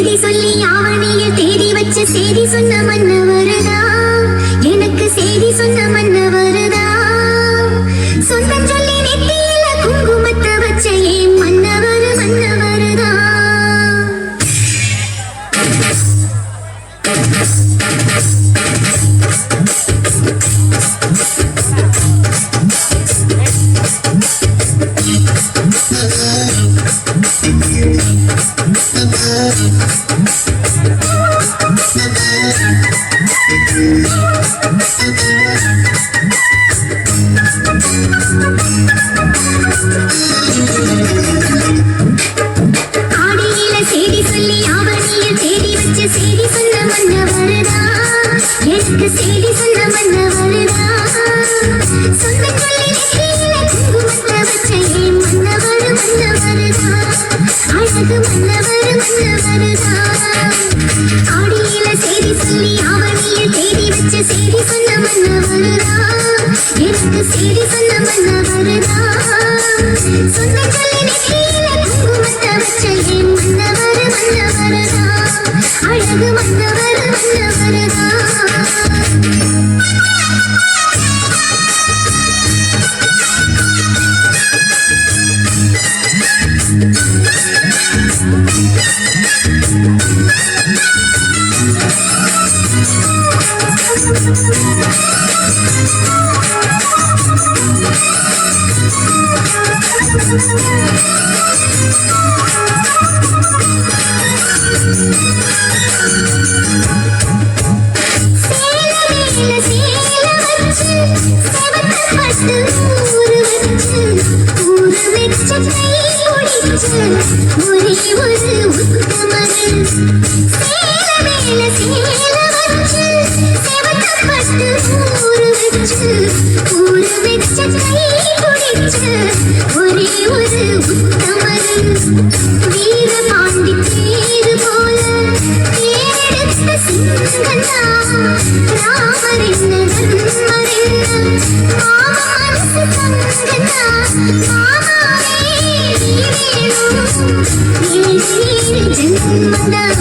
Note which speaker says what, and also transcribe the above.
Speaker 1: செய்தி சொல்லி ஆவணியில் தேடி வச்ச செய்தி சொன்ன மன்னவருதா எனக்கு செய்தி சொன்ன மன்னவருதா சொந்தம் சொல்லி நெத்தியில குங்குமத்தை வச்ச ஏன் மன்னவர் மன்னவருதா ஆடியில செய்தி சொல்லி ஆவணியில் தேடி வச்ச செய்தி சொன்ன மன்னவருதா எனக்கு செய்தி சொன்ன மன்னவருதா சொந்தம் சொல்லி நெத்தியில குங்குமத்தை வச்ச ஏன் மன்னவர் மன்னவருதா அழகு மன்னவர் மன்னவருதா ஆடியில செய்தி சொல்லி ஆவணியில் தேடி வச்ச செய்தி சொன்ன மன்னவருதா எனக்கு செய்தி சொன்ன மன்னவருதா சொந்தம் சொல்லி நெத்தியில குங்குமத்தை வச்ச ஏன் மன்னவர் மன்னவருதா அழகு மன்னவர் மன்னவருதா Manda